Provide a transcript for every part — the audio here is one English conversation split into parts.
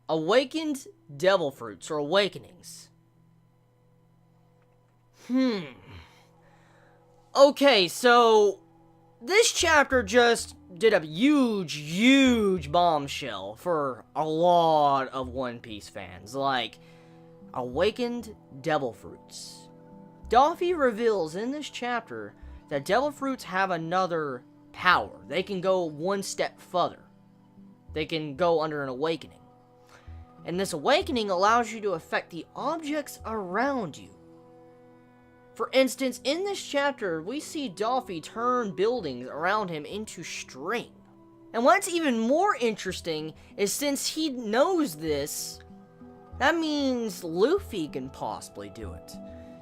Awakened devil fruits, or awakenings. Okay, so this chapter just did a huge bombshell for a lot of One Piece fans. Like, awakened devil fruits. Doffy reveals in this chapter that devil fruits have another power. They can go one step further. They can go under an awakening. And this awakening allows you to affect the objects around you. For instance, in this chapter, we see Doffy turn buildings around him into string. And what's even more interesting is since he knows this, that means Luffy can possibly do it.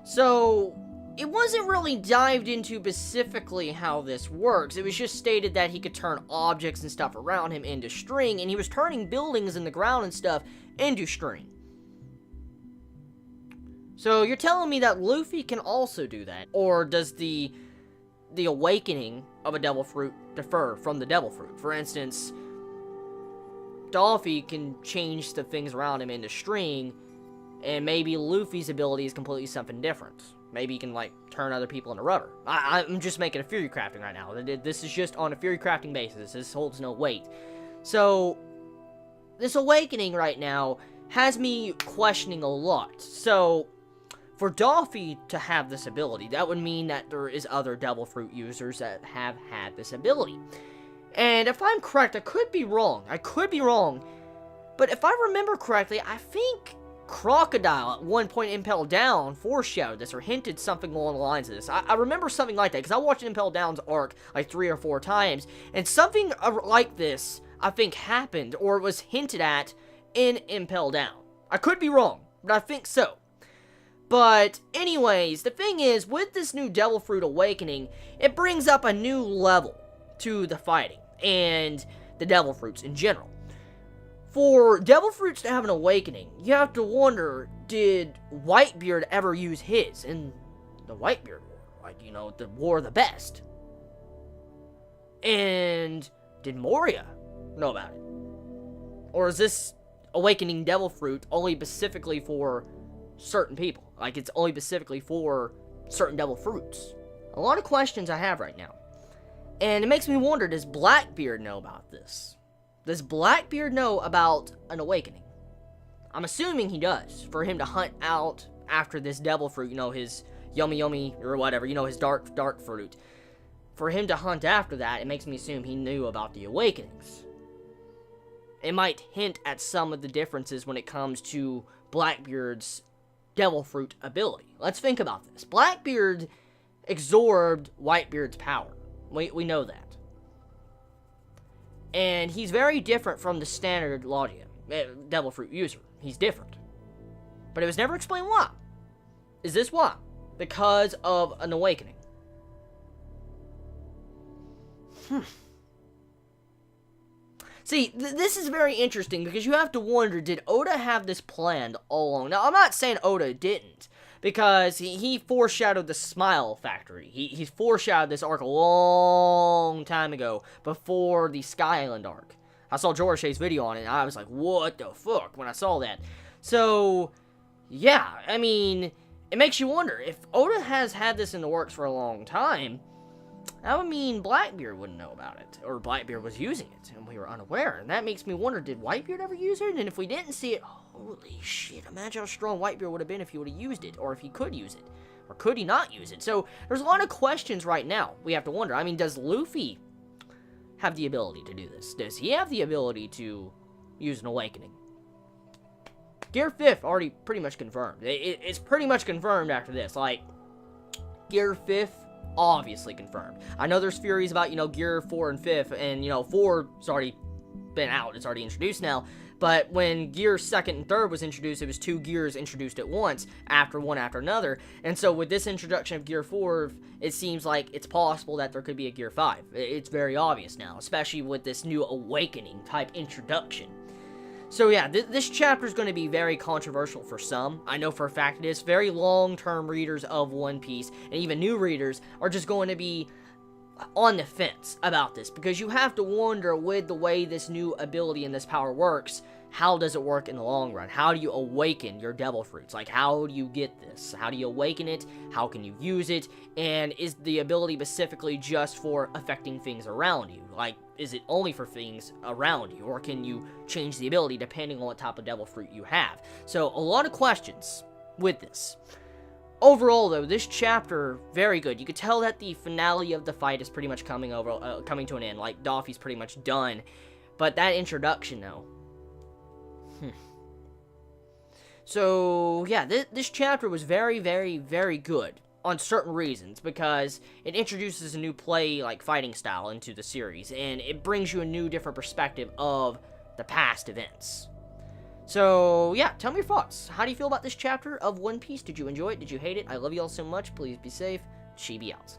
So, it wasn't really dived into specifically how this works. It was just stated that he could turn objects and stuff around him into string, and he was turning buildings in the ground and stuff into string. So you're telling me that Luffy can also do that? Or does the awakening of a devil fruit differ from the devil fruit? For instance, Doffy can change the things around him into string, and maybe Luffy's ability is completely something different. Maybe he can, like, turn other people into rubber. I'm just making a theory crafting right now. This is just on a theory crafting basis. This holds no weight. So, this awakening right now has me questioning a lot. So, for Doffy to have this ability, that would mean that there is other devil fruit users that have had this ability. And if I'm correct, I could be wrong. But if I remember correctly, I think Crocodile at one point Impel Down foreshadowed this or hinted something along the lines of this. I remember something like that because I watched Impel Down's arc like 3 or 4 times, and something like this I think happened or was hinted at in Impel Down. I could be wrong, but I think so. But anyways, the thing is, with this new Devil Fruit Awakening, it brings up a new level to the fighting and the Devil Fruits in general. For Devil Fruits to have an awakening, you have to wonder, did Whitebeard ever use his in the Whitebeard War? Like, you know, the War of the Best. And did Moria know about it? Or is this awakening Devil Fruit only specifically for certain people? Like, it's only specifically for certain Devil Fruits? A lot of questions I have right now. And it makes me wonder, does Blackbeard know about this? Does Blackbeard know about an awakening? I'm assuming he does, for him to hunt out after this devil fruit, you know, his yummy, or whatever, you know, his dark fruit. For him to hunt after that, it makes me assume he knew about the awakenings. It might hint at some of the differences when it comes to Blackbeard's devil fruit ability. Let's think about this. Blackbeard absorbed Whitebeard's power. We know that. And he's very different from the standard Logia, devil fruit user. He's different. But it was never explained why. Is this why? Because of an awakening. See, this is very interesting because you have to wonder, did Oda have this planned all along? Now, I'm not saying Oda didn't, because he foreshadowed the Smile Factory. He foreshadowed this arc a long time ago, before the Sky Island arc. I saw Jorishay's video on it, and I was like, what the fuck, when I saw that. So, yeah, I mean, it makes you wonder, if Oda has had this in the works for a long time, that would mean Blackbeard wouldn't know about it, or Blackbeard was using it, and we were unaware. And that makes me wonder, did Whitebeard ever use it? And if we didn't see it, holy shit, imagine how strong Whitebeard would have been if he would have used it, or if he could use it, or could he not use it? So, there's a lot of questions right now we have to wonder. I mean, does Luffy have the ability to do this? Does he have the ability to use an awakening? Gear 5th already pretty much confirmed. It's pretty much confirmed after this. Like, Gear 5th, obviously confirmed. I know there's theories about, you know, Gear 4 and 5th, and, you know, 4's already been out, it's already introduced now, but when Gear 2nd and 3rd was introduced, it was 2 gears introduced at once, one after another, and so with this introduction of Gear 4, it seems like it's possible that there could be a Gear 5. It's very obvious now, especially with this new awakening type introduction. So yeah, this chapter is going to be very controversial for some. I know for a fact it is. Very long-term readers of One Piece, and even new readers, are just going to be on the fence about this. Because you have to wonder, with the way this new ability and this power works, how does it work in the long run? How do you awaken your devil fruits? Like, how do you get this? How do you awaken it? How can you use it? And is the ability specifically just for affecting things around you? Like, is it only for things around you? Or can you change the ability depending on what type of devil fruit you have? So, a lot of questions with this. Overall, though, this chapter, very good. You could tell that the finale of the fight is pretty much coming to an end. Like, Doffy's pretty much done. But that introduction, though. So, yeah, this chapter was very, very, very good on certain reasons, because it introduces a new fighting style into the series, and it brings you a new, different perspective of the past events. So, yeah, tell me your thoughts. How do you feel about this chapter of One Piece? Did you enjoy it? Did you hate it? I love you all so much. Please be safe. Chibi out.